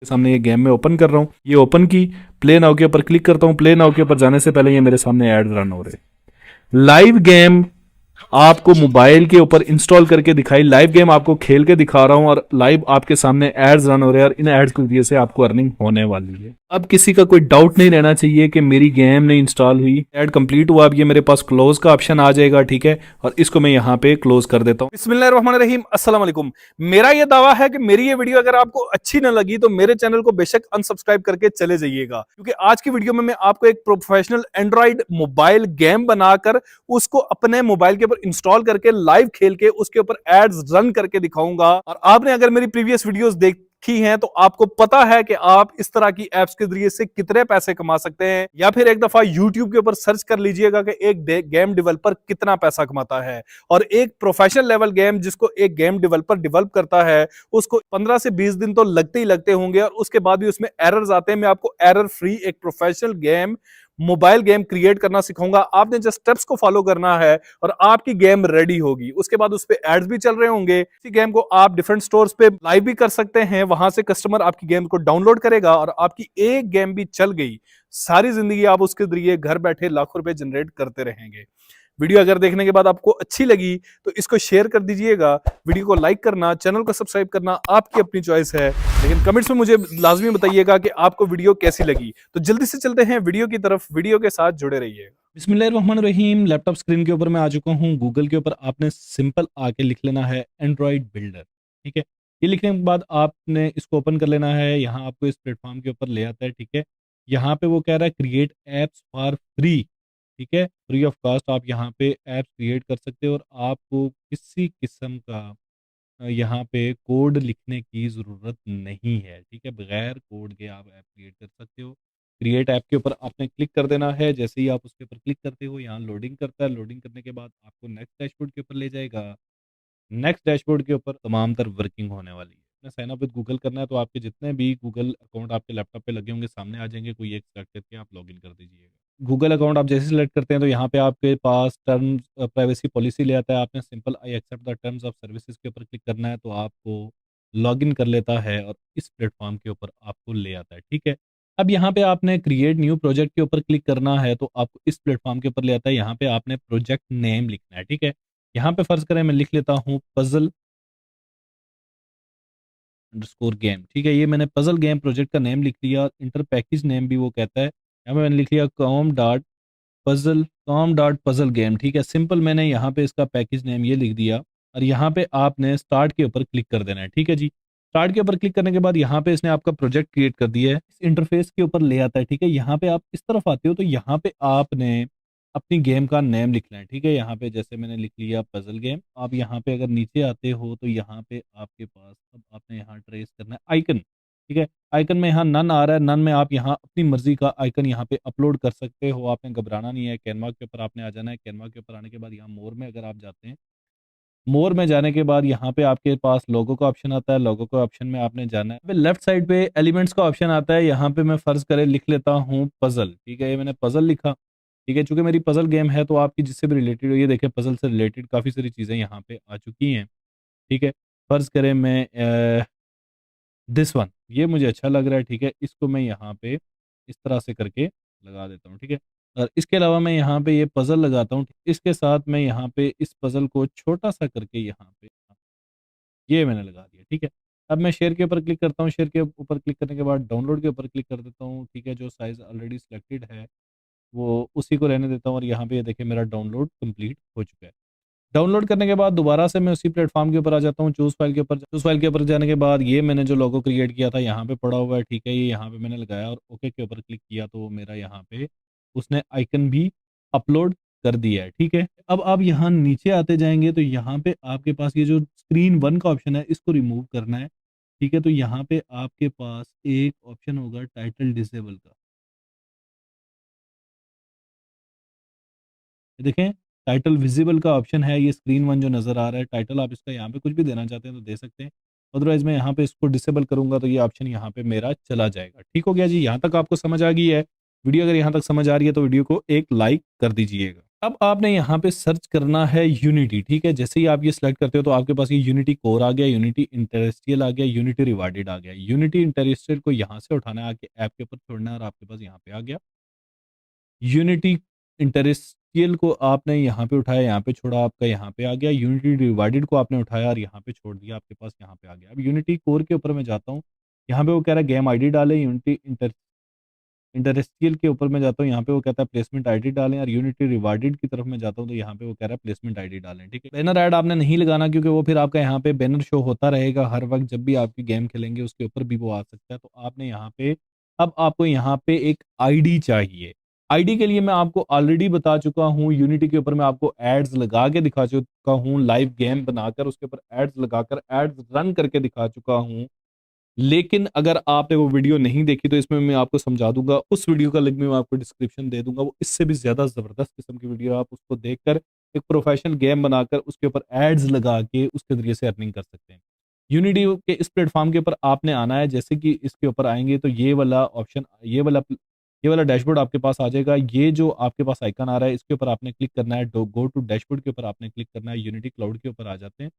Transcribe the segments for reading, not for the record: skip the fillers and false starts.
सामने ये गेम में ओपन कर रहा हूँ, ये ओपन की, प्ले नाउ के ऊपर क्लिक करता हूँ। प्ले नाउ के ऊपर जाने से पहले ये मेरे सामने ऐड रन हो रहे। लाइव गेम आपको मोबाइल के ऊपर इंस्टॉल करके दिखाई, लाइव गेम आपको खेल के दिखा रहा हूं और लाइव आपके सामने एड्स रन हो रहे हैं और इन एड्स के जरिए से आपको अर्निंग होने वाली है। अब किसी का कोई डाउट नहीं रहना चाहिए कि मेरी गेम नहीं इंस्टॉल हुई, एड कंप्लीट हुआ। अब ये मेरे पास क्लोज का ऑप्शन आ जाएगा, ठीक है, और इसको मैं यहाँ पे क्लोज कर देता हूँ। बिस्मिल्लाहिर्रहमानिर्रहीम, अस्सलाम वालेकुम। मेरा ये दावा है कि मेरी ये वीडियो अगर आपको अच्छी ना लगी तो मेरे चैनल को बेशक अनसब्सक्राइब करके चले जाइएगा, क्योंकि आज की वीडियो में मैं आपको एक प्रोफेशनल एंड्रॉइड मोबाइल गेम बनाकर उसको अपने मोबाइल के ऊपर इंस्टॉल करके लाइव खेल के उसके ऊपर एड्स रन करके दिखाऊंगा। और आपने अगर मेरी प्रीवियस वीडियोस देखी हैं तो आपको पता है कि आप इस तरह की एप्स के जरिए से कितने पैसे कमा सकते हैं। या फिर एक दफा YouTube के ऊपर सर्च कर लीजिएगा कि एक गेम डेवलपर कितना पैसा कमाता है। और एक प्रोफेशनल लेवल गेम जिसको एक गेम डेवलपर डेवलप करता है उसको 15 से 20 दिन तो लगते ही लगते होंगे, और उसके बाद भी उसमें एरर्स आते हैं। मैं आपको एरर फ्री एक professional game, mobile game create करना सिखाऊंगा। आपने जस्ट स्टेप्स को फॉलो करना है और आपकी गेम रेडी होगी। उसके बाद उस पे एड्स भी चल रहे होंगे। इसी गेम को आप डिफरेंट स्टोर्स पे लाइव भी कर सकते हैं, वहां से कस्टमर आपकी गेम को डाउनलोड करेगा और आपकी एक गेम भी चल गई, सारी जिंदगी आप उसके जरिए घर बैठे लाखों रुपए जनरेट करते रहेंगे। वीडियो अगर देखने के बाद आपको अच्छी लगी तो इसको शेयर कर दीजिएगा, वीडियो को लाइक करना, चैनल को सब्सक्राइब करना आपकी अपनी चॉइस है, लेकिन कमेंट्स में मुझे लाजमी बताइएगा कि आपको वीडियो कैसी लगी। तो जल्दी से चलते हैं वीडियो की तरफ, वीडियो के साथ जुड़े रहिए। बिस्मिल्लाहिर्रहमानिर्रहीम। लैपटॉप स्क्रीन के ऊपर मैं आ चुका हूँ। गूगल के ऊपर आपने सिंपल आके लिख लेना है एंड्रॉइड बिल्डर, ठीक है। ये लिखने के बाद आपने इसको ओपन कर लेना है। यहाँ आपको इस प्लेटफॉर्म के ऊपर ले आता है, ठीक है। यहाँ पे वो कह रहा है क्रिएट एप्स फॉर फ्री, ठीक है, फ्री ऑफ कॉस्ट आप यहाँ पे ऐप्स क्रिएट कर सकते हो और आपको किसी किस्म का यहाँ पे कोड लिखने की ज़रूरत नहीं है, ठीक है। बगैर कोड के आप ऐप क्रिएट कर सकते हो। क्रिएट ऐप के ऊपर आपने क्लिक कर देना है। जैसे ही आप उसके ऊपर क्लिक करते हो यहाँ लोडिंग करता है। लोडिंग करने के बाद आपको नेक्स्ट डैशबोर्ड के ऊपर ले जाएगा। नेक्स्ट डैशबोर्ड के ऊपर तमाम तर वर्किंग होने वाली है। अपना साइन अप विद गूगल करना है तो आपके जितने भी गूगल अकाउंट आपके लैपटॉप पे लगे होंगे सामने आ जाएंगे। कोई एक सेलेक्ट करके आप लॉगिन कर दीजिएगा। गूगल अकाउंट आप जैसे सिलेक्ट करते हैं तो यहाँ पे आपके पास टर्म्स प्राइवेसी पॉलिसी ले आता है। आपने simple I accept the terms of services के ऊपर क्लिक करना है तो आपको लॉगिन कर लेता है और इस प्लेटफॉर्म के ऊपर आपको ले आता है, ठीक है। अब यहाँ पे आपने क्रिएट न्यू प्रोजेक्ट के ऊपर क्लिक करना है तो आपको इस प्लेटफॉर्म के ऊपर ले आता है। यहाँ पे आपने प्रोजेक्ट नेम लिखना है, ठीक है। यहाँ पे फर्ज करें मैं लिख लेता हूँ पजल अंडरस्कोर गेम, ठीक है। ये मैंने पजल गेम प्रोजेक्ट का नेम लिख लिया। इंटर पैकेज नेम भी वो कहता है। यहाँ पे मैंने लिख लिया कॉम डॉट पजल गेम, ठीक है। सिंपल मैंने यहाँ पे इसका पैकेज नेम ये लिख दिया और यहाँ पे आपने स्टार्ट के ऊपर क्लिक कर देना है, ठीक है जी। स्टार्ट के ऊपर क्लिक करने के बाद यहाँ पे इसने आपका प्रोजेक्ट क्रिएट कर दिया है। इस इंटरफेस के ऊपर ले आता है, ठीक है। यहाँ पे आप इस तरफ आते हो तो यहाँ पे आपने अपनी गेम का नेम लिखना है, ठीक है। यहाँ पे जैसे मैंने लिख लिया पजल गेम। आप यहाँ पे अगर नीचे आते हो तो यहाँ पे आपके पास अब आपने यहाँ ट्रेस करना है आइकन, ठीक है। आइकन में यहाँ नन आ रहा है। नन में आप यहाँ अपनी मर्जी का आइकन यहाँ पे अपलोड कर सकते हो। आपने घबराना नहीं है। कैनवा के ऊपर आपने आ जाना है। कैनवा के ऊपर आने के बाद यहाँ मोर में अगर आप जाते हैं, मोर में जाने के बाद यहाँ पे आपके पास लोगो का ऑप्शन आता है। लोगो के ऑप्शन में आपने जाना है। लेफ्ट साइड पे एलिमेंट्स का ऑप्शन आता है। यहाँ पे मैं फर्ज करे लिख लेता हूँ पजल, ठीक है। ये मैंने पजल लिखा, ठीक है। चूंकि मेरी पजल गेम है तो आपकी जिससे भी रिलेटेड हो, ये देखें पजल से रिलेटेड काफ़ी सारी चीज़ें यहाँ पे आ चुकी हैं, ठीक है। फर्ज करें मैं दिस वन, ये मुझे अच्छा लग रहा है, ठीक है। इसको मैं यहाँ पे इस तरह से करके लगा देता हूँ, ठीक है। और इसके अलावा मैं यहाँ पे ये पज़ल लगाता हूँ। इसके साथ मैं यहाँ पे इस पज़ल को छोटा सा करके यहाँ पे ये मैंने लगा दिया, ठीक है। अब मैं शेयर के ऊपर क्लिक करता हूँ। शेयर के ऊपर क्लिक करने के बाद डाउनलोड के ऊपर क्लिक कर देता हूँ, ठीक है। जो साइज़ ऑलरेडी सिलेक्टेड है वो उसी को रहने देता हूँ और यहाँ पे ये देखिए मेरा डाउनलोड कंप्लीट हो चुका है। डाउनलोड करने के बाद दोबारा से मैं उसी प्लेटफॉर्म के ऊपर आ जाता हूँ। चूज़ फाइल के ऊपर, चूज़ फाइल के ऊपर जाने के बाद ये मैंने जो लोगो क्रिएट किया था यहाँ पे पड़ा हुआ है, ठीक है। ये यहाँ पे मैंने लगाया और ओके के ऊपर क्लिक किया तो मेरा यहाँ पे उसने आइकन भी अपलोड कर दिया है, ठीक है। अब आप यहाँ नीचे आते जाएंगे तो यहाँ पे आपके पास ये जो स्क्रीन वन का ऑप्शन है इसको रिमूव करना है, ठीक है। तो यहाँ पे आपके पास एक ऑप्शन होगा टाइटल डिसेबल का, ये देखें टाइटल विजिबल का ऑप्शन है। ये स्क्रीन वन जो नज़र आ रहा है टाइटल, आप इसका यहाँ पे कुछ भी देना चाहते हैं तो दे सकते हैं। अदरवाइज मैं यहाँ पे इसको डिसेबल करूंगा तो ये ऑप्शन यहाँ पे मेरा चला जाएगा। ठीक हो गया जी। यहाँ तक आपको समझ आ गई है। वीडियो अगर यहाँ तक समझ आ रही है तो वीडियो को एक लाइक कर दीजिएगा। अब आपने यहाँ पे सर्च करना है यूनिटी, ठीक है। जैसे ही आप ये सिलेक्ट करते हो तो आपके पास ये यूनिटी कोर आ गया, यूनिटी इंटरेस्टियल आ गया, यूनिटी रिवार्डेड आ गया। यूनिटी इंटरेस्टियल को यहाँ से उठाना है, आपके ऐप के ऊपर छोड़ना है और आपके पास यहाँ पे आ गया। यूनिटी इंटरेस्टियल को आपने यहाँ पे उठाया, यहाँ पे छोड़ा, आपका यहाँ पे आ गया। यूनिटी डिवाइडेड को आपने उठाया और यहाँ पे छोड़ दिया, आपके पास यहाँ पे आ गया। अब यूनिटी कोर के ऊपर मैं जाता हूँ, यहाँ पे वो कह रहा है गेम आईडी डालें। यूनिटी इंटरेस्टियल के ऊपर मैं जाता हूँ, यहाँ पे वो कहता है प्लेसमेंट आईडी डालें। और यूनिटी रिवार्डेड की तरफ मैं जाता हूँ तो यहाँ पे वो कह रहा है प्लेसमेंट आईडी डालें, ठीक है। बैनर ऐड आपने नहीं लगाना, क्योंकि वो फिर आपका यहाँ पे बैनर शो होता रहेगा हर वक्त, जब भी आपकी गेम खेलेंगे उसके ऊपर भी वो आ सकता है। तो आपने यहाँ पे, अब आपको यहाँ पे एक आईडी चाहिए। आईडी के लिए मैं आपको ऑलरेडी बता चुका हूँ, यूनिटी के ऊपर मैं आपको एड्स लगा के दिखा चुका हूँ, लाइव गेम बनाकर उसके ऊपर एड्स लगाकर एड्स रन करके दिखा चुका हूँ। लेकिन अगर आपने वो वीडियो नहीं देखी तो इसमें मैं आपको समझा दूंगा, उस वीडियो का लिंक भी मैं आपको डिस्क्रिप्शन दे दूंगा। वो इससे भी ज्यादा जबरदस्त किस्म की वीडियो, आप उसको देखकर एक प्रोफेशनल गेम बनाकर उसके ऊपर एड्स लगा के उसके जरिए से अर्निंग कर सकते हैं। यूनिटी के इस प्लेटफॉर्म के ऊपर आपने आना है। जैसे कि इसके ऊपर आएंगे तो ये वाला ऑप्शन, ये वाला डैशबोर्ड आपके पास आ जाएगा। ये जो आपके पास आइकन आ रहा है इसके ऊपर आपने क्लिक करना है, गो टू डैशबोर्ड के ऊपर आपने क्लिक करना है। यूनिटी क्लाउड के ऊपर आ जाते हैं,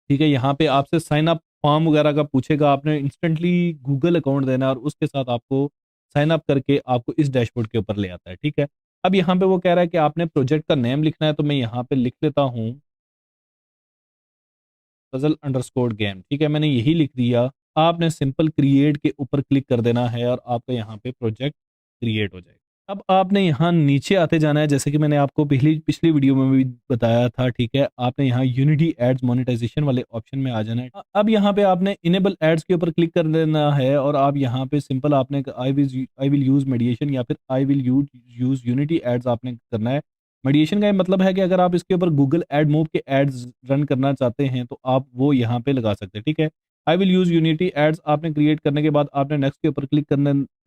ठीक है। यहाँ पे आपसे साइन अप फॉर्म वगैरह का पूछेगा, आपने इंस्टेंटली गूगल अकाउंट देना है और उसके साथ आपको साइन अप करके आपको इस डैशबोर्ड के ऊपर ले आता है, ठीक है। अब यहाँ पे वो कह रहा है कि आपने प्रोजेक्ट का नेम लिखना है, तो मैं यहाँ पे लिख लेता हूँ पजल अंडरस्कोर गेम, ठीक है। मैंने यही लिख दिया। आपने सिंपल क्रिएट के ऊपर क्लिक कर देना है और आपका यहाँ पे प्रोजेक्ट क्रिएट हो जाएगा। अब आपने यहाँ नीचे आते जाना है, जैसे कि मैंने आपको पिछली पिछली वीडियो में भी बताया था, ठीक है। आपने यहाँ यूनिटी एड्स मोनेटाइजेशन वाले ऑप्शन में आ जाना है। अब यहाँ पे आपने इनेबल एड्स के ऊपर क्लिक कर देना है और आप यहाँ पे सिंपल आपने आई विल यूज मेडिएशन या फिर I will use Unity ads आपने करना है। मेडिएशन का ये मतलब है कि अगर आप इसके ऊपर गूगल एड मूव के एड्स रन करना चाहते हैं तो आप वो यहाँ पे लगा सकते हैं, ठीक है। I will use Unity ads आपने क्रिएट करने के बाद आपने नेक्स्ट के ऊपर क्लिक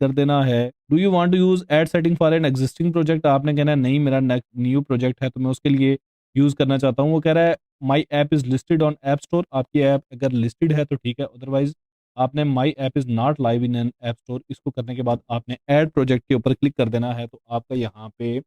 कर देना है। Do you want to use ad setting for an existing project, आपने कहना है नहीं, मेरा न्यू प्रोजेक्ट है तो मैं उसके लिए यूज करना चाहता हूँ। वो कह रहा है my app is listed on app store, आपकी ऐप अगर लिस्टेड है तो ठीक है, अदरवाइज आपने my app is not live in an app store, इसको करने के बाद आपने ऐड प्रोजेक्ट के ऊपर क्लिक कर देना है। तो आपका यहाँ पे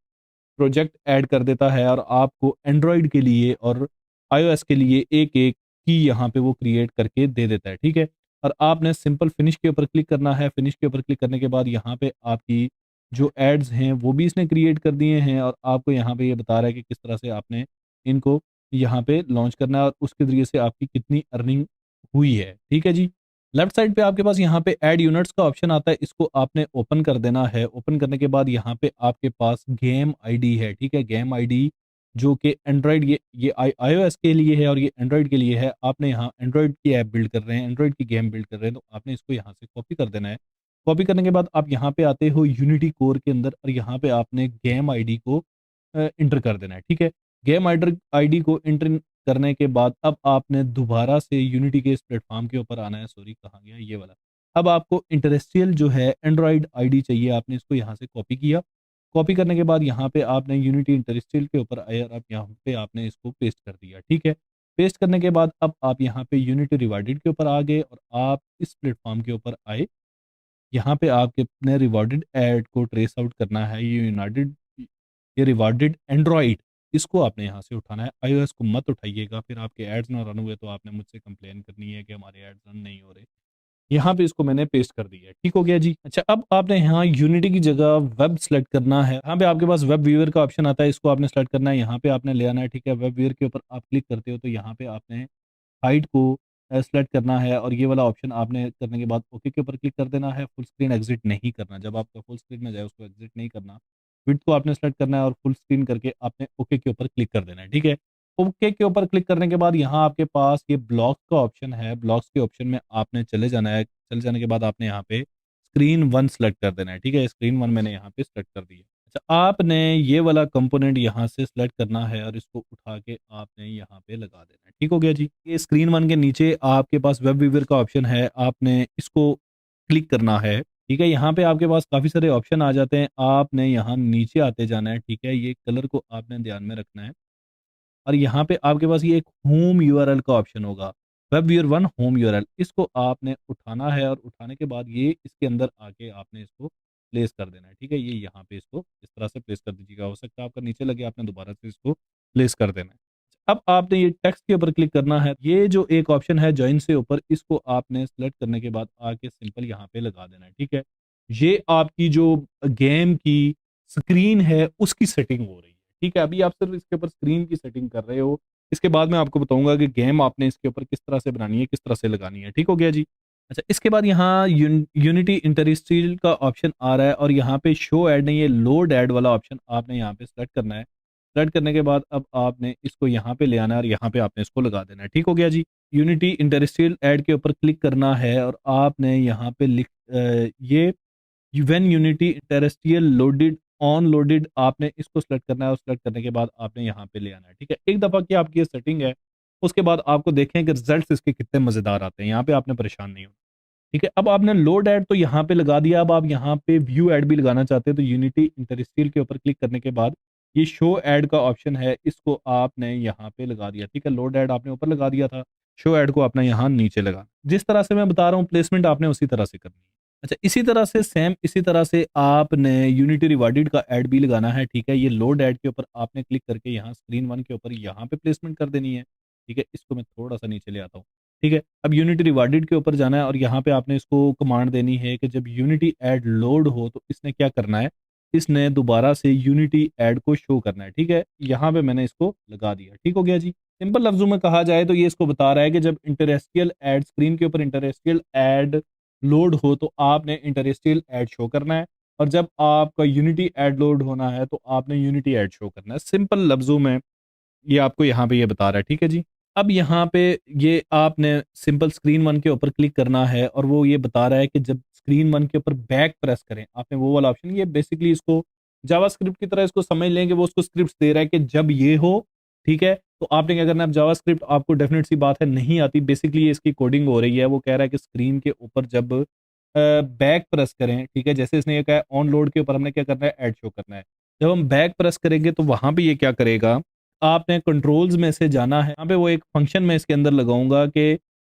प्रोजेक्ट ऐड कर देता है और आपको एंड्रॉयड के लिए और आईओएस के लिए एक एक की यहाँ पे वो क्रिएट करके दे देता है, ठीक है। और आपने सिंपल फिनिश के ऊपर क्लिक करना है। फिनिश के ऊपर क्लिक करने के बाद यहाँ पे आपकी जो एड्स हैं वो भी इसने क्रिएट कर दिए हैं और आपको यहाँ पे ये बता रहा है कि किस तरह से आपने इनको यहाँ पे लॉन्च करना है और उसके जरिए से आपकी कितनी अर्निंग हुई है, ठीक है जी। लेफ्ट साइड पे आपके पास यहाँ पे ऐड यूनिट्स का ऑप्शन आता है, इसको आपने ओपन कर देना है। ओपन करने के बाद यहाँ पे आपके पास गेम आईडी है, ठीक है। गेम आईडी जो कि एंड्रॉयड, ये आईओएस के लिए है और ये एंड्रॉयड के लिए है। आपने यहाँ एंड्रॉयड की ऐप बिल्ड कर रहे हैं, एंड्रॉयड की गेम बिल्ड कर रहे हैं, तो आपने इसको यहाँ से कॉपी कर देना है। कॉपी करने के बाद आप यहाँ पे आते हो यूनिटी कोर के अंदर और यहाँ पे आपने गेम आईडी को इंटर कर देना है, ठीक है। गेम आईडी को इंटर करने के बाद अब आपने दोबारा से यूनिटी के इस प्लेटफॉर्म के ऊपर आना है। सॉरी, कहाँ गया ये वाला। अब आपको इंटरेस्टियल जो है एंड्रॉयड आईडी चाहिए, आपने इसको यहाँ से कॉपी किया। कॉपी करने के बाद यहाँ पे आपने यूनिटी इंटरेस्टियल के ऊपर आए और अब यहाँ पे आपने इसको पेस्ट कर दिया, ठीक है। पेस्ट करने के बाद अब आप यहाँ पे यूनिटी रिवार्डेड के ऊपर आ गए और आप इस प्लेटफॉर्म के ऊपर आए। यहाँ पे आपके अपने रिवॉर्डेड ऐड को ट्रेस आउट करना है। ये रिवॉर्डेड एंड्रॉइड, इसको आपने यहाँ से उठाना है। आईओएस को मत उठाइएगा, फिर आपके एड्स ना रन हुए तो आपने मुझसे कंप्लेन करनी है कि हमारे एड्स रन नहीं हो रहे। यहाँ पे इसको मैंने पेस्ट कर दिया है, ठीक हो गया जी। अच्छा, अब आपने यहाँ यूनिटी की जगह वेब सेलेक्ट करना है। यहाँ पे आपके पास वेब व्यूअर का ऑप्शन आता है, इसको आपने सेलेक्ट करना है, यहाँ पे आपने ले आना है, ठीक है। वेब व्यूअर के ऊपर आप क्लिक करते हो तो यहाँ पे आपने हाइट को सेलेक्ट करना है और ये वाला ऑप्शन आपने करने के बाद ओके के ऊपर क्लिक कर देना है। फुल स्क्रीन एग्जिट नहीं करना, जब आपका फुल स्क्रीन में जाए उसको एग्जिट नहीं करना। विड्थ को आपने सेलेक्ट करना है और फुल स्क्रीन करके आपने ओके के ऊपर क्लिक कर देना है, ठीक है। ओके के ऊपर क्लिक करने के बाद यहाँ आपके पास ये ब्लॉक्स का ऑप्शन है। ब्लॉक्स के ऑप्शन में आपने चले जाना है। चले जाने के बाद आपने यहाँ पे स्क्रीन वन सेलेक्ट कर देना है, ठीक है। स्क्रीन वन मैंने यहाँ पे सेलेक्ट कर दिया। अच्छा, आपने ये वाला कंपोनेंट यहाँ से सिलेक्ट करना है और इसको उठा के आपने यहाँ पे लगा देना है, ठीक हो गया जी। ये स्क्रीन वन के नीचे आपके पास वेब व्यूअर का ऑप्शन है, आपने इसको क्लिक करना है, ठीक है। यहाँ पे आपके पास काफ़ी सारे ऑप्शन आ जाते हैं, आपने यहाँ नीचे आते जाना है, ठीक है। ये कलर को आपने ध्यान में रखना है और यहाँ पे आपके पास ये एक होम यूआरएल का ऑप्शन होगा, web viewer one home URL, इसको आपने उठाना है और उठाने के बाद ये इसके अंदर आके आपने इसको प्लेस कर देना है। ठीक है, ये यहाँ पे इसको इस तरह से प्लेस कर दीजिएगा। हो सकता है आपका नीचे लगे, आपने दोबारा से इसको प्लेस कर देना है। अब आपने ये टेक्स्ट के ऊपर क्लिक करना है। ये जो एक ऑप्शन है जॉइन से ऊपर, इसको आपने सेलेक्ट करने के बाद आके सिंपल यहाँ पे लगा देना है। ठीक है, ये आपकी जो गेम की स्क्रीन है उसकी सेटिंग हो रही है। ठीक है, अभी आप सिर्फ इसके ऊपर स्क्रीन की सेटिंग कर रहे हो। इसके बाद मैं आपको बताऊंगा कि गेम आपने इसके ऊपर किस तरह से बनानी है, किस तरह से लगानी है। ठीक हो गया जी। अच्छा, इसके बाद यहाँ यूनिटी इंटरस्ट्रियल का ऑप्शन आ रहा है और यहाँ पे शो ऐड नहीं है, लोड ऐड वाला ऑप्शन आपने यहाँ पे सेलेक्ट करना है। सेलेक्ट करने के बाद अब आपने इसको यहाँ पे ले आना है और यहाँ पे आपने इसको लगा देना है। ठीक हो गया जी। यूनिटी इंटरस्ट्रियल ऐड के ऊपर क्लिक करना है और आपने यहाँ पे ये व्हेन यूनिटी इंटरस्ट्रियल लोडेड ऑन लोडेड, आपने इसको सेलेक्ट करना है और सेलेक्ट करने के बाद आपने यहाँ पे ले आना है। ठीक है, एक दफ़ा की आपकी ये सेटिंग है, उसके बाद आपको देखें कि रिजल्ट्स इसके कितने मज़ेदार आते हैं। यहाँ पे आपने परेशान नहीं होना। ठीक है, अब आपने लोड ऐड तो यहाँ पे लगा दिया। अब आप यहाँ पे व्यू ऐड भी लगाना चाहते हैं तो यूनिटी इंटरस्ट्रियल के ऊपर क्लिक करने के बाद ये शो ऐड का ऑप्शन है, इसको आपने यहाँ पे लगा दिया। ठीक है, लोड ऐड आपने ऊपर लगा दिया था, शो ऐड को आपने यहाँ नीचे लगा। जिस तरह से मैं बता रहा हूँ प्लेसमेंट आपने उसी तरह से करनी है। अच्छा, इसी तरह से सेम इसी तरह से आपने यूनिटी रिवार्डेड का ऐड भी लगाना है। ठीक है, ये लोड ऐड के ऊपर आपने क्लिक करके यहाँ स्क्रीन 1 के ऊपर यहाँ पे प्लेसमेंट कर देनी है। ठीक है, इसको मैं थोड़ा सा नीचे ले आता हूँ। ठीक है, अब यूनिटी रिवार्डेड के ऊपर जाना है और यहाँ पे आपने इसको कमांड देनी है कि जब यूनिटी ऐड लोड हो तो इसने क्या करना है, इसने दोबारा से यूनिटी ऐड को शो करना है। ठीक है, यहाँ पे मैंने इसको लगा दिया। ठीक हो गया जी। सिंपल लफ्जों में कहा जाए तो ये इसको बता रहा है कि जब इंटरेस्टियल ऐड स्क्रीन के ऊपर इंटरेस्टियल ऐड लोड हो तो आपने इंटरेस्टियल ऐड शो करना है, और जब आपका यूनिटी ऐड लोड होना है तो आपने यूनिटी ऐड शो करना है। सिंपल लफ्जों में ये आपको यहाँ पे ये बता रहा है। ठीक है जी। अब यहाँ पे ये आपने सिंपल स्क्रीन 1 के ऊपर क्लिक करना है और वो ये बता रहा है कि जब स्क्रीन 1 के ऊपर बैक प्रेस करें, आपने वो वाला ऑप्शन, ये बेसिकली इसको जावास्क्रिप्ट की तरह इसको समझ लें कि वो उसको स्क्रिप्ट दे रहा है कि जब ये हो, ठीक है, तो आपने क्या करना है। अब जावास्क्रिप्ट आपको डेफिनेट सी बात है नहीं आती, बेसिकली ये इसकी कोडिंग हो रही है। वो कह रहा है कि स्क्रीन के ऊपर जब बैक प्रेस करें, ठीक है, जैसे इसने ये कहा ऑन लोड के ऊपर हमने क्या करना है, ऐड शो करना है। जब हम बैक प्रेस करेंगे तो वहां पे ये क्या करेगा, आपने कंट्रोल्स में से जाना है। यहाँ पे वो एक फंक्शन मैं इसके अंदर लगाऊंगा कि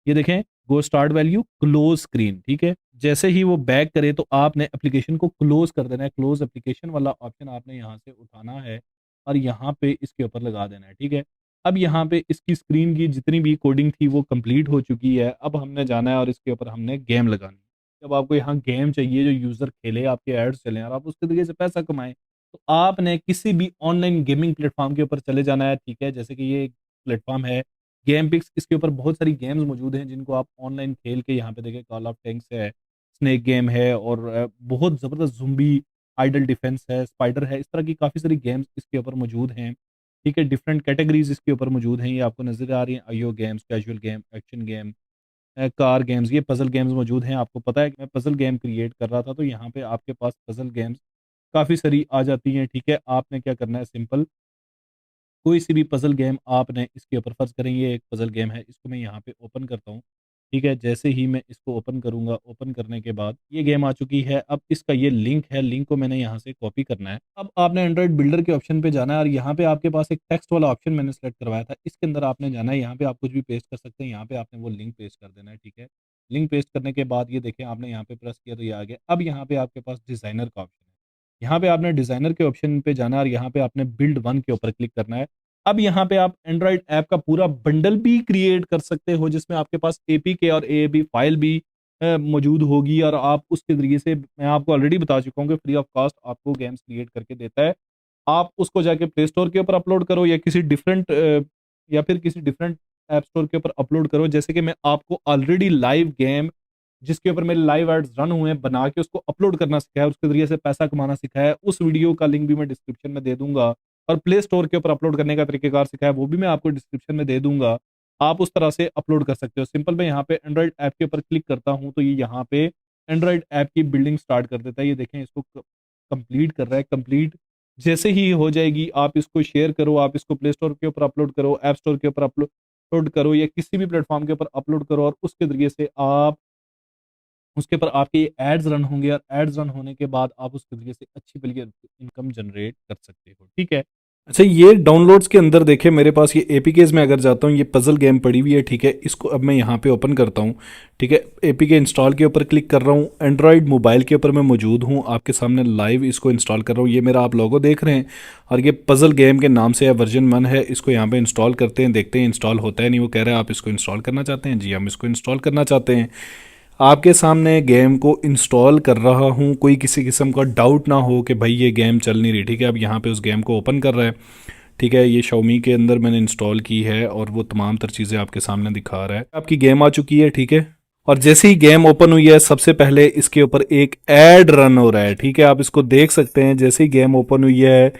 ये देखें, गो स्टार्ट वैल्यू क्लोज स्क्रीन। ठीक है, जैसे ही वो बैक करे तो आपने एप्लीकेशन को क्लोज कर देना है। क्लोज एप्लीकेशन वाला ऑप्शन आपने यहाँ से उठाना है और यहाँ पे इसके ऊपर लगा देना है। ठीक है, अब यहाँ पे इसकी स्क्रीन की जितनी भी कोडिंग थी वो कंप्लीट हो चुकी है। अब हमने जाना है और इसके ऊपर हमने गेम लगानी है। जब आपको यहाँ गेम चाहिए जो यूजर खेले, आपके एड्स चले और आप उसके तरीके से पैसा कमाएं, तो आपने किसी भी ऑनलाइन गेमिंग प्लेटफॉर्म के ऊपर चले जाना है। ठीक है, जैसे कि ये एक प्लेटफॉर्म है गेम पिक्स, इसके ऊपर बहुत सारी गेम्स मौजूद हैं जिनको आप ऑनलाइन खेल के, यहाँ पे देखें कॉल ऑफ टैंक्स है, स्नेक गेम है और बहुत ज़बरदस्त ज़ुम्बी आइडल डिफेंस है, स्पाइडर है, इस तरह की काफ़ी सारी गेम्स इसके ऊपर मौजूद हैं। ठीक है, डिफरेंट कैटेगरीज इसके ऊपर मौजूद हैं, ये आपको नज़र आ रही हैं, IO games, casual game, action game, car games, ये पजल गेम्स मौजूद हैं। आपको पता है कि मैं पजल गेम क्रिएट कर रहा था तो यहाँ पे आपके पास पजल गेम्स काफ़ी सारी आ जाती हैं। ठीक है, आपने क्या करना है, सिंपल कोई सी भी पजल गेम आपने इसके ऊपर, फर्ज करें ये एक पजल गेम है, इसको मैं यहाँ पे ओपन करता हूँ। ठीक है, जैसे ही मैं इसको ओपन करूँगा, ओपन करने के बाद ये गेम आ चुकी है। अब इसका ये लिंक है, लिंक को मैंने यहाँ से कॉपी करना है। अब आपने एंड्रॉइड बिल्डर के ऑप्शन पे जाना है और यहाँ पे आपके पास एक टेक्स्ट वाला ऑप्शन मैंने सेलेक्ट करवाया था, इसके अंदर आपने जाना है। यहाँ पे आप कुछ भी पेस्ट कर सकते हैं, यहाँ पे आपने वो लिंक पेस्ट कर देना है। ठीक है, लिंक पेस्ट करने के बाद ये देखें, आपने यहाँ पे प्रेस किया तो ये आ गया। अब यहाँ पे आपके पास डिज़ाइनर का ऑप्शन है, यहाँ पे आपने डिज़ाइनर के ऑप्शन पे जाना है और यहाँ पे आपने बिल्ड वन के ऊपर क्लिक करना है। अब यहाँ पे आप एंड्रॉइड ऐप का पूरा बंडल भी क्रिएट कर सकते हो जिसमें आपके पास एपीके और एएबी फाइल भी मौजूद होगी, और आप उसके ज़रिए से, मैं आपको ऑलरेडी बता चुका हूँ कि फ्री ऑफ कॉस्ट आपको गेम्स क्रिएट करके देता है। आप उसको जाके प्ले स्टोर के ऊपर अपलोड करो या किसी डिफरेंट या फिर किसी डिफरेंट ऐप स्टोर के ऊपर अपलोड करो। जैसे कि मैं आपको ऑलरेडी लाइव गेम जिसके ऊपर मेरे लाइव एड्स रन हुए हैं बना के उसको अपलोड करना सिखाया है, उसके ज़रिए से पैसा कमाना सिखाया है, उस वीडियो का लिंक भी मैं डिस्क्रिप्शन में दे दूँगा। और प्ले स्टोर के ऊपर अपलोड करने का तरीकेकार सिखाया है, वो भी मैं आपको डिस्क्रिप्शन में दे दूँगा। आप उस तरह से अपलोड कर सकते हो। सिंपल मैं यहाँ पे एंड्रॉइड ऐप के ऊपर क्लिक करता हूँ तो ये यहाँ पे एंड्रॉइड ऐप की बिल्डिंग स्टार्ट कर देता है। ये देखें, इसको कंप्लीट कर रहा है। कंप्लीट जैसे ही हो जाएगी आप इसको शेयर करो, आप इसको प्ले स्टोर के ऊपर अपलोड करो, ऐप स्टोर के ऊपर अपलोड करो या किसी भी प्लेटफॉर्म के ऊपर अपलोड करो, और उसके ज़रिए से आप उसके ऊपर आपके एड्स रन होंगे और एड्स रन होने के बाद आप उसके ज़रिए से अच्छी बल्कि इनकम जनरेट कर सकते हो। ठीक है? अच्छा, ये डाउनलोड्स के अंदर देखे मेरे पास ये एपीकेज में अगर जाता हूँ, ये पजल गेम पड़ी हुई है, ठीक है। इसको अब मैं यहाँ पे ओपन करता हूँ, ठीक है। एपीके इंस्टॉल के ऊपर क्लिक कर रहा हूँ, एंड्रॉयड मोबाइल के ऊपर मैं मौजूद हूँ, आपके सामने लाइव इसको इंस्टॉल कर रहा हूँ। ये मेरा आप लोगो देख रहे हैं, और ये पजल गेम के नाम से है, वर्जन 1 है। इसको यहाँ पे इंस्टॉल करते हैं, देखते हैं इंस्टॉल होता है नहीं। वो कह रहा है आप इसको इंस्टॉल करना चाहते हैं, जी हम इसको इंस्टॉल करना चाहते हैं। आपके सामने गेम को इंस्टॉल कर रहा हूँ, कोई किसी किस्म का डाउट ना हो कि भाई ये गेम चल नहीं रही, ठीक है। अब यहाँ पे उस गेम को ओपन कर रहा है, ठीक है। ये Xiaomi के अंदर मैंने इंस्टॉल की है, और वो तमाम तर चीज़ें आपके सामने दिखा रहा है। आपकी गेम आ चुकी है, ठीक है। और जैसे ही गेम ओपन हुई है, सबसे पहले इसके ऊपर एक ऐड रन हो रहा है, ठीक है। आप इसको देख सकते हैं, जैसे ही गेम ओपन हुई है,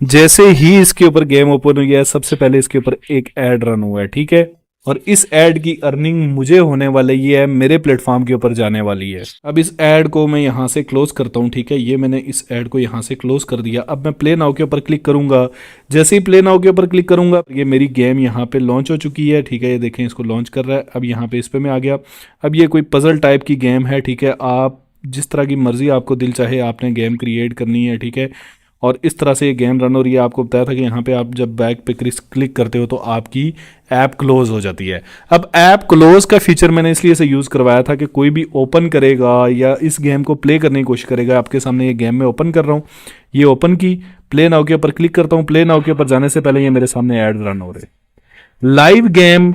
जैसे ही इसके ऊपर गेम ओपन हुई है, सबसे पहले इसके ऊपर एक ऐड रन हुआ है, ठीक है। और इस ऐड की अर्निंग मुझे होने वाली ये है, मेरे प्लेटफॉर्म के ऊपर जाने वाली है। अब इस ऐड को मैं यहाँ से क्लोज करता हूँ, ठीक है। ये मैंने इस ऐड को यहाँ से क्लोज कर दिया। अब मैं प्ले नाउ के ऊपर क्लिक करूंगा। जैसे ही प्ले नाउ के ऊपर क्लिक करूंगा, ये मेरी गेम यहाँ पे लॉन्च हो चुकी है, ठीक है। ये देखें, इसको लॉन्च कर रहा है। अब यहाँ पे इस पे मैं आ गया। अब ये कोई पजल टाइप की गेम है, ठीक है। आप जिस तरह की मर्जी आपको दिल चाहे आपने गेम क्रिएट करनी है, ठीक है। और इस तरह से ये गेम रन हो रही है। आपको बताया था कि यहाँ पे आप जब बैक पे क्लिक करते हो तो आपकी ऐप क्लोज हो जाती है। अब ऐप क्लोज का फीचर मैंने इसलिए से यूज़ करवाया था कि कोई भी ओपन करेगा या इस गेम को प्ले करने की कोशिश करेगा। आपके सामने ये गेम में ओपन कर रहा हूँ, ये ओपन की, प्ले नाउ के ऊपर क्लिक करता हूँ। प्ले नाउ के ऊपर जाने से पहले ये मेरे सामने ऐड रन हो रहे। लाइव गेम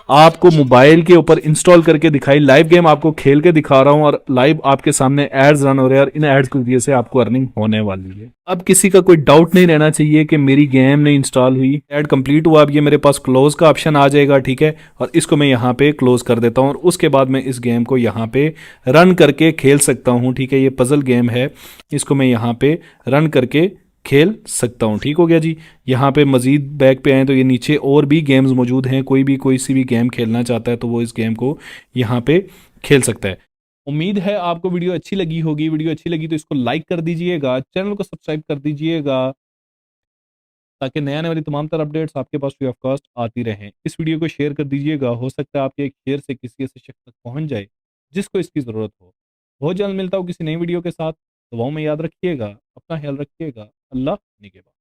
आपको मोबाइल के ऊपर इंस्टॉल करके दिखाई, लाइव गेम आपको खेल के दिखा रहा हूं, और लाइव आपके सामने एड्स रन हो रहे हैं, और इन एड्स की वजह से आपको अर्निंग होने वाली है। अब किसी का कोई डाउट नहीं रहना चाहिए कि मेरी गेम नहीं इंस्टॉल हुई। ऐड कंप्लीट हुआ, अब ये मेरे पास क्लोज का ऑप्शन आ जाएगा, ठीक है। और इसको मैं यहाँ पे क्लोज कर देता हूँ, और उसके बाद मैं इस गेम को यहाँ पे रन करके खेल सकता हूँ, ठीक है। ये पजल गेम है, इसको मैं यहाँ पे रन करके खेल सकता हूँ, ठीक हो गया जी। यहाँ पे मजीद बैक पे आए तो ये नीचे और भी गेम्स मौजूद हैं। कोई भी कोई सी भी गेम खेलना चाहता है तो वो इस गेम को यहाँ पे खेल सकता है। उम्मीद है आपको वीडियो अच्छी लगी होगी। वीडियो अच्छी लगी तो इसको लाइक कर दीजिएगा, चैनल को सब्सक्राइब कर दीजिएगा, ताकि नए आने वाली तमाम तरह अपडेट्स आपके पास फ्री ऑफ कॉस्ट आती रहें। इस वीडियो को शेयर कर दीजिएगा, हो सकता है आपके एक शेयर से किसी ऐसे शख्स तक पहुंच जाए जिसको इसकी ज़रूरत हो। बहुत जल्द मिलता हूँ किसी नई वीडियो के साथ। दुआओं में याद रखिएगा, अपना ख्याल रखिएगा। अल्लाह निगहबान।